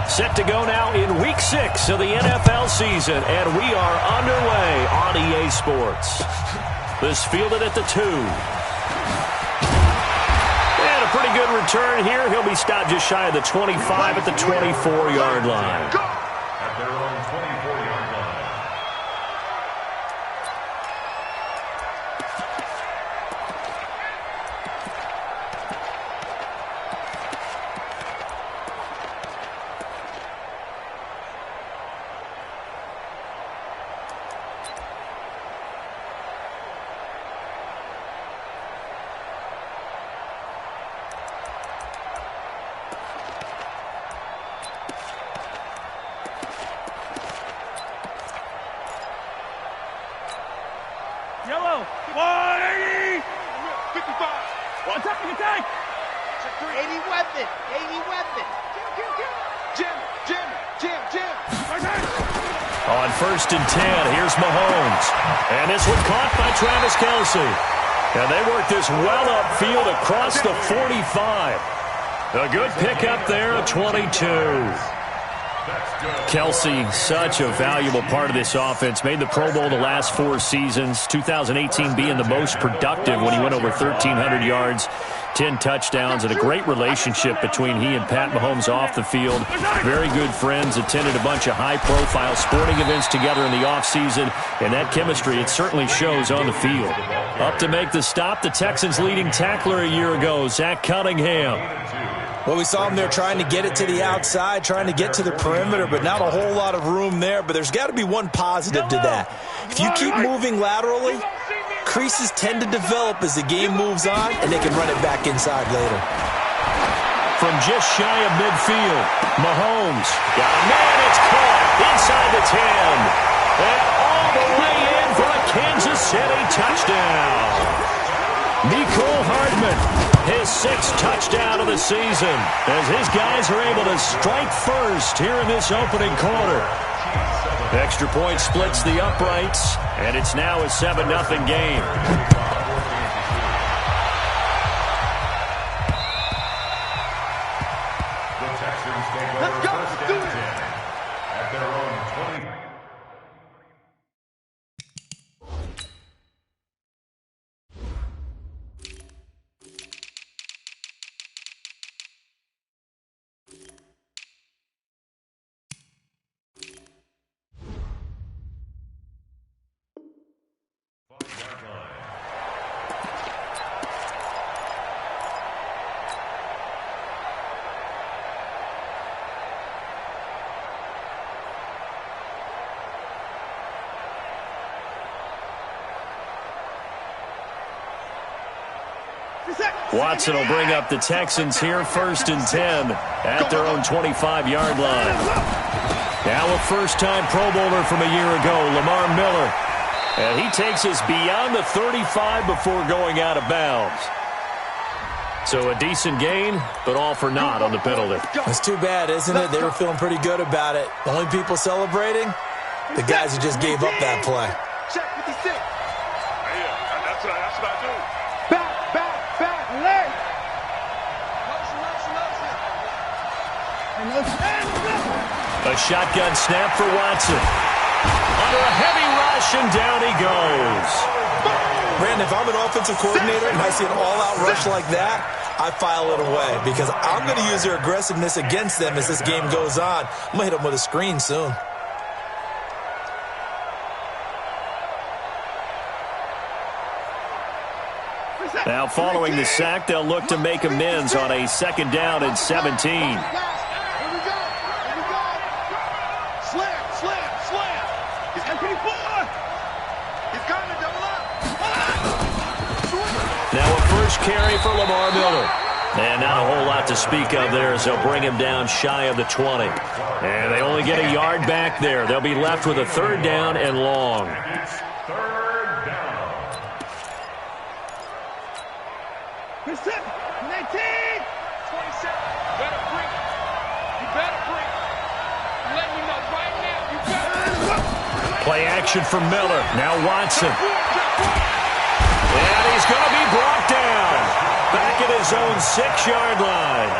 Set to go now in Week 6 of the NFL season, and we are underway on EA Sports. This fielded at the 2. And a pretty good return here. He'll be stopped just shy of the 25 at the 24-yard line. At their own 24-yard line. Yellow, 180, 55, attack, 80 weapon, 80 weapon. Jim. On 1st and 10, here's Mahomes. And this one caught by Travis Kelce. And they work this well upfield across the 45. A good pickup there at 22. Kelce, such a valuable part of this offense. Made the Pro Bowl the last 4 seasons. 2018 being the most productive when he went over 1,300 yards, 10 touchdowns, and a great relationship between he and Pat Mahomes off the field. Very good friends, attended a bunch of high-profile sporting events together in the offseason, and that chemistry, it certainly shows on the field. Up to make the stop, the Texans' leading tackler a year ago, Zach Cunningham. Well, we saw him there trying to get it to the outside, trying to get to the perimeter, but not a whole lot of room there. But there's got to be one positive to that. If you keep moving laterally, creases tend to develop as the game moves on, and they can run it back inside later. From just shy of midfield, Mahomes got a man, it's caught inside the 10. And all the way in for a Kansas City touchdown. Mecole Hardman, his 6th touchdown of the season, as his guys are able to strike first here in this opening quarter. Extra point splits the uprights, and it's now a 7-0 game. The Texans take over first and 10 at their own 20. Watson will bring up the Texans here, 1st and 10 at their own 25-yard line. Now a first-time Pro Bowler from a year ago, Lamar Miller. And he takes us beyond the 35 before going out of bounds. So a decent gain, but all for naught on the penalty. That's too bad, isn't it? They were feeling pretty good about it. The only people celebrating, the guys who just gave up that play. Check 56. That's what I do. Back, leg. A shotgun snap for Watson. Under a heavy rush, and down he goes. Brandon, if I'm an offensive coordinator and I see an all-out rush like that, I file it away because I'm going to use their aggressiveness against them as this game goes on. I'm going to hit them with a screen soon. Now, following the sack, they'll look to make amends on a 2nd down and 17. Now a first carry for Lamar Miller. And not a whole lot to speak of there as they'll bring him down shy of the 20. And they only get a yard back there. They'll be left with a 3rd down and long. It's 3rd down. Play action for Miller. Now Watson. And he's going to be brought down. Back at his own 6-yard line.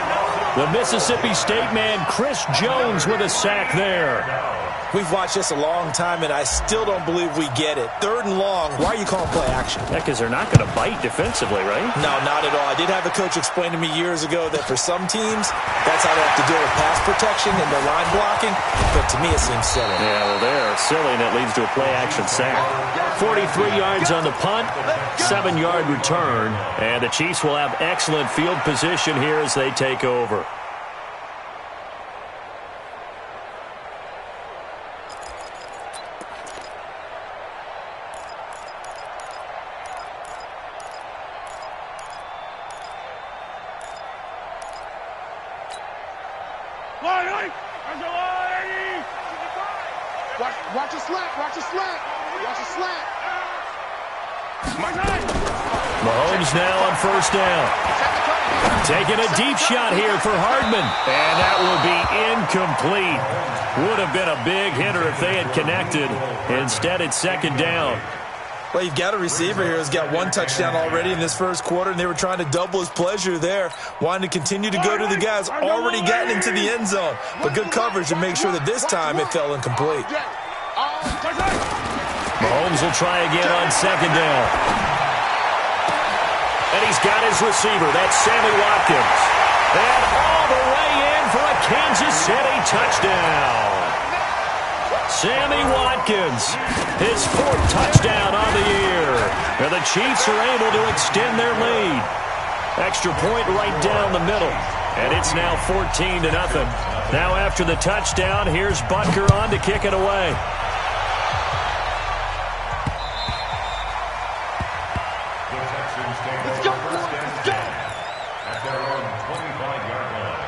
The Mississippi State man, Chris Jones, with a sack there. We've watched this a long time, and I still don't believe we get it. 3rd and long. Why are you calling play action? Yeah, because they're not going to bite defensively, right? No, not at all. I did have a coach explain to me years ago that for some teams, that's how they have to deal with pass protection and their line blocking. But to me, it seems silly. Yeah, well, they're silly, and it leads to a play action sack. 43 yards on the punt, 7-yard return, and the Chiefs will have excellent field position here as they take over. Watch a slant, watch a slant, watch a slant. Mahomes now on 1st down. Taking a deep shot here for Hardman. And that will be incomplete. Would have been a big hitter if they had connected. Instead, it's 2nd down. Well, you've got a receiver here who's got 1 touchdown already in this 1st quarter, and they were trying to double his pleasure there, wanting to continue to go to the guys already gotten into the end zone. But good coverage to make sure that this time it fell incomplete. Mahomes will try again on 2nd down. And he's got his receiver. That's Sammy Watkins. And all the way in for a Kansas City touchdown. Sammy Watkins, his 4th touchdown on the year. And the Chiefs are able to extend their lead. Extra point right down the middle. And it's now 14-0. Now after the touchdown, here's Butker on to kick it away. Let's go, let's go. At their own 25-yard line.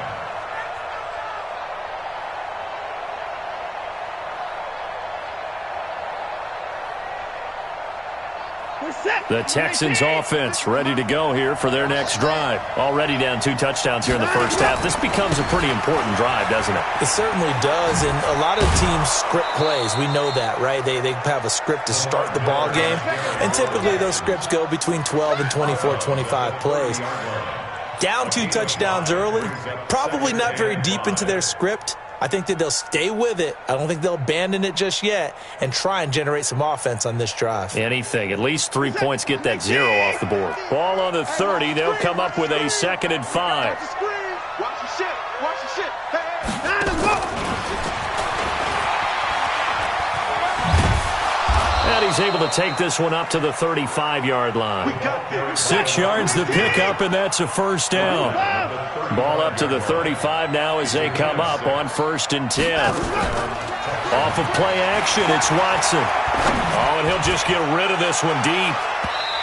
The Texans offense ready to go here for their next drive. Already down 2 touchdowns here in the 1st half. This becomes a pretty important drive, doesn't it? It certainly does, and a lot of teams script plays. We know that, right? They have a script to start the ball game, and typically those scripts go between 12 and 24, 25 plays. Down 2 touchdowns early, probably not very deep into their script. I think that they'll stay with it. I don't think they'll abandon it just yet and try and generate some offense on this drive. Anything. At least 3 points get that 0 off the board. Ball on the 30. They'll come up with a 2nd and 5. Watch your shit, watch your shit. Hey, let's go. And he's able to take this one up to the 35-yard line. 6 yards the pickup, and that's a 1st down. Ball up to the 35 now as they come up on 1st and 10. Off of play action, it's Watson. Oh, and he'll just get rid of this one deep.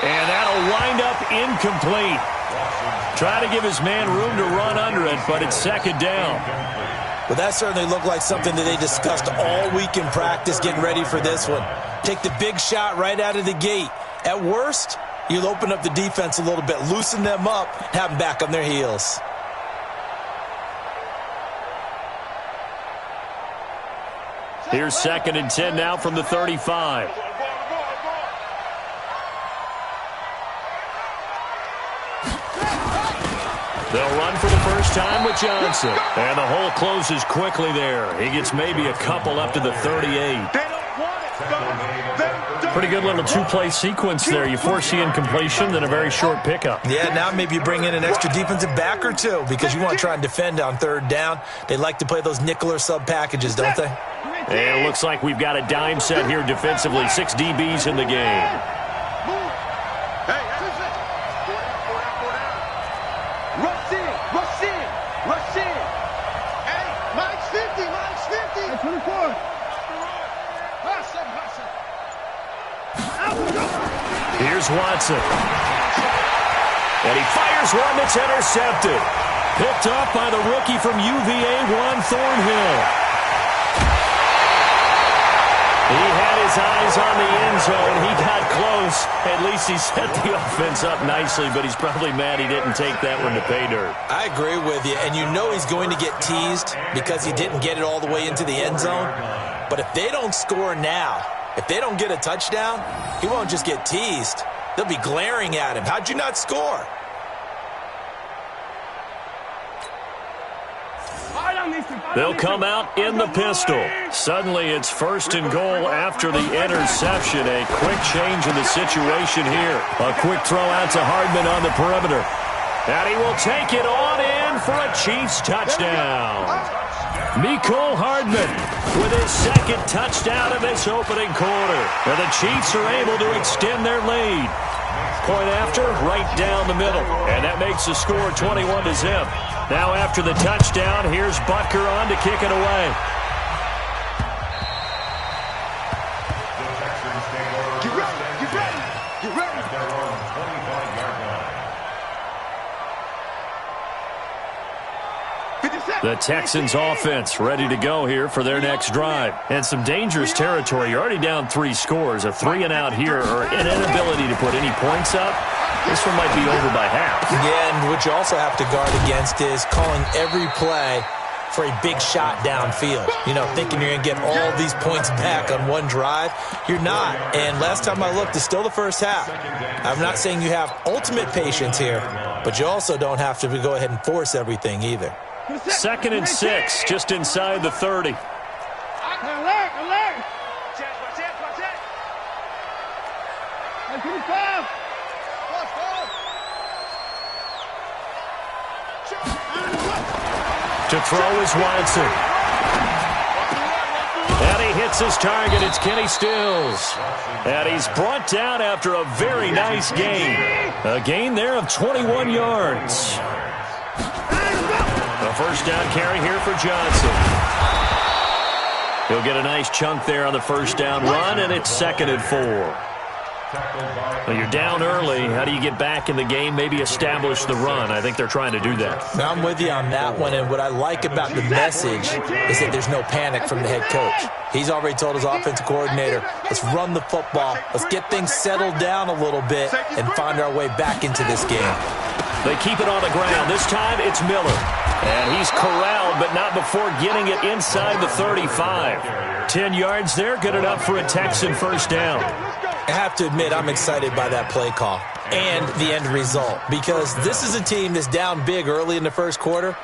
And that'll wind up incomplete. Try to give his man room to run under it, but it's 2nd down. Well, that certainly looked like something that they discussed all week in practice getting ready for this one. Take the big shot right out of the gate. At worst, you'll open up the defense a little bit, loosen them up, have them back on their heels. Here's 2nd and 10 now from the 35. They'll run for the first time with Johnson. And the hole closes quickly there. He gets maybe a couple up to the 38. Pretty good little 2-play sequence there. You force the incompletion, then a very short pickup. Yeah, now maybe you bring in an extra defensive back or 2 because you want to try and defend on 3rd down. They like to play those nickel or sub packages, don't they? And it looks like we've got a dime set here defensively. 6 DBs in the game. Rush in, rush in, rush in. Hey, mine's 50, mine's 50. Hey, 24. Here's Watson. And he fires one that's intercepted. Picked up by the rookie from UVA, Juan Thornhill. He had his eyes on the end zone. He got close. At least he set the offense up nicely, but he's probably mad he didn't take that one to pay dirt. I agree with you, and you know he's going to get teased because he didn't get it all the way into the end zone. But if they don't score now, if they don't get a touchdown, he won't just get teased. They'll be glaring at him. How'd you not score? They'll come out in the pistol. Suddenly it's 1st and goal after the interception. A quick change in the situation here. A quick throw out to Hardman on the perimeter. And he will take it on in for a Chiefs touchdown. Mecole Hardman with his 2nd touchdown of this opening quarter. And the Chiefs are able to extend their lead. Point after, right down the middle. And that makes the score 21-0. Now after the touchdown, here's Butker on to kick it away. Get ready, get ready, get ready. At their own 25-yard line. The Texans offense ready to go here for their next drive. And some dangerous territory. You're already down 3 scores. A 3-and-out here or an inability to put any points up. This one might be over by half. Yeah, and what you also have to guard against is calling every play for a big shot downfield. You know, thinking you're going to get all these points back on one drive. You're not. And last time I looked, it's still the first half. I'm not saying you have ultimate patience here, but you also don't have to go ahead and force everything either. 2nd and 6, just inside the 30. Alert! To throw is Watson. And he hits his target. It's Kenny Stills. And he's brought down after a very nice gain. A gain there of 21 yards. A 1st down carry here for Johnson. He'll get a nice chunk there on the 1st down run, and it's 2nd and 4. Well, you're down early. How do you get back in the game? Maybe establish the run. I think they're trying to do that. Now, I'm with you on that one, and what I like about the message is that there's no panic from the head coach. He's already told his offensive coordinator, let's run the football, let's get things settled down a little bit and find our way back into this game. They keep it on the ground. This time it's Miller. And he's corralled, but not before getting it inside the 35. 10 yards there, good enough for a Texan 1st down. I have to admit, I'm excited by that play call and the end result because this is a team that's down big early in the 1st quarter,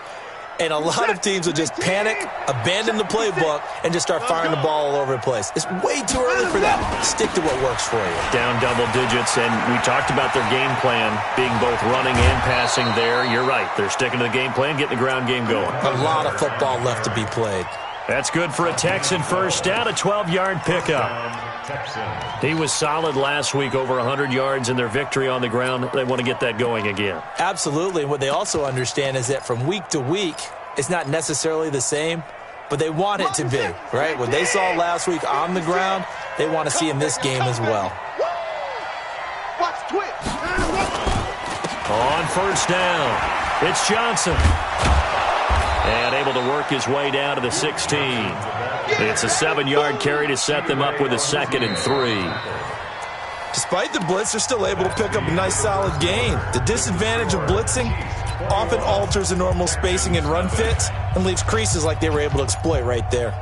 and a lot of teams will just panic, abandon the playbook, and just start firing the ball all over the place. It's way too early for that. Stick to what works for you. Down double digits, and we talked about their game plan being both running and passing there. You're right. They're sticking to the game plan, getting the ground game going. A lot of football left to be played. That's good for a Texan 1st down, a 12-yard pickup. He was solid last week, over 100 yards in their victory on the ground. They want to get that going again. Absolutely. And what they also understand is that from week to week, it's not necessarily the same, but they want it to be, right? What they saw last week on the ground, they want to see in this game as well. Watch twitch. On 1st down, it's Johnson. And able to work his way down to the 16. It's a 7-yard carry to set them up with a 2nd and 3. Despite the blitz, they're still able to pick up a nice solid gain. The disadvantage of blitzing often alters the normal spacing and run fits and leaves creases like they were able to exploit right there.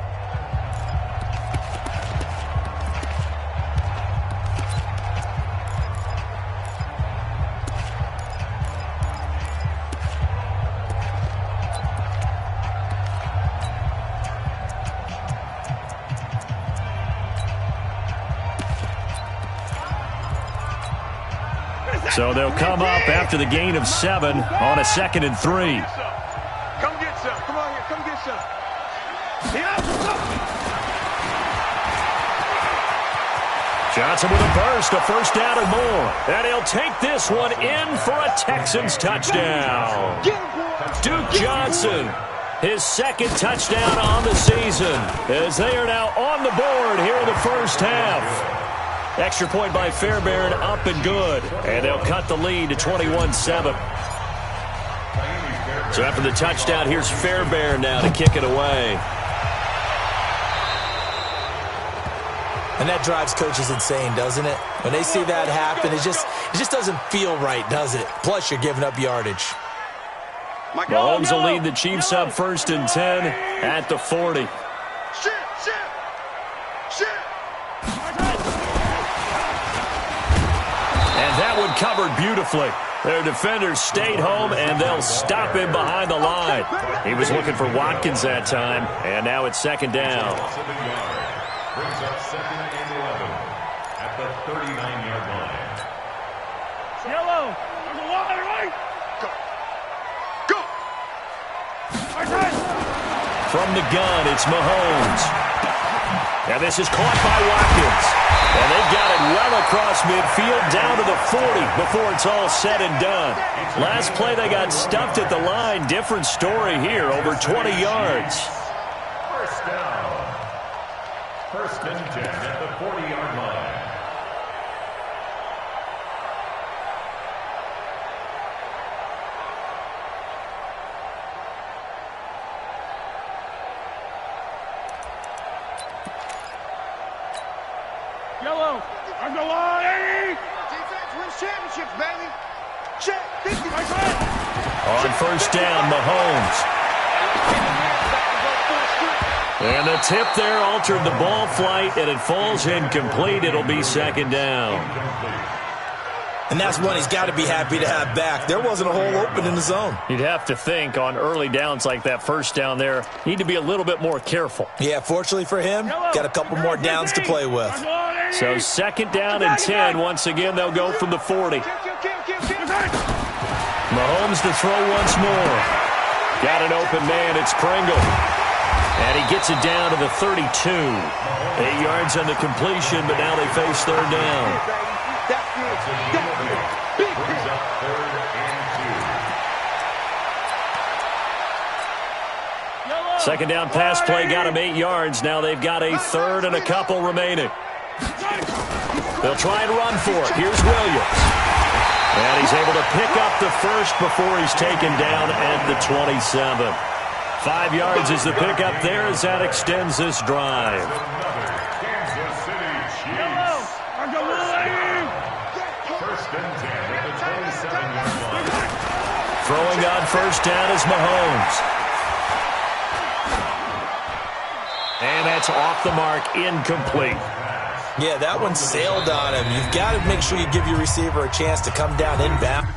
So they'll come up after the gain of 7 on a 2nd and 3. Come get some. Come on here. Come get some. Johnson with a burst, a 1st down and more. And he'll take this one in for a Texans touchdown. Duke Johnson, his 2nd touchdown on the season, as they are now on the board here in the 1st half. Extra point by Fairbairn, up and good. And they'll cut the lead to 21-7. So after the touchdown, here's Fairbairn now to kick it away. And that drives coaches insane, doesn't it? When they see that happen, it just doesn't feel right, does it? Plus, you're giving up yardage. Mahomes will lead the Chiefs up 1st and 10 at the 40. And that one covered beautifully. Their defenders stayed home, and they'll stop him behind the line. He was looking for Watkins that time, and now it's second down. Brings up 2nd and 11 at the 39-yard line. Yellow. There's a line, right? Go. Go. From the gun, it's Mahomes. And this is caught by Watkins. And they've got it well across midfield down to the 40 before it's all said and done. Last play, they got stuffed at the line. Different story here, over 20 yards. First down. 1st and 10 at the 40-yard line. Yellow. On the line. Defense wins championships, baby. Check. 50. On first down, Mahomes. And the tip there altered the ball flight, and it falls incomplete. It'll be second down. And that's one he's got to be happy to have back. There wasn't a hole open in the zone. You'd have to think on early downs like that first down there, need to be a little bit more careful. Yeah, fortunately for him, got a couple more downs to play with. So second down and 10. Once again, they'll go from the 40. Mahomes to throw once more. Got an open man. It's Pringle. And he gets it down to the 32. 8 yards on the completion, but now they face third down. Second down pass play got him 8 yards. Now they've got a third and a couple remaining. They'll try and run for it. Here's Williams. And he's able to pick up the first before he's taken down at the 27. 5 yards is the pickup there as that extends this drive. Kansas City Chiefs. First and 10 at the 27-yard line. Throwing on first down is Mahomes. And that's off the mark, incomplete. Yeah, that one sailed on him. You've got to make sure you give your receiver a chance to come down inbound.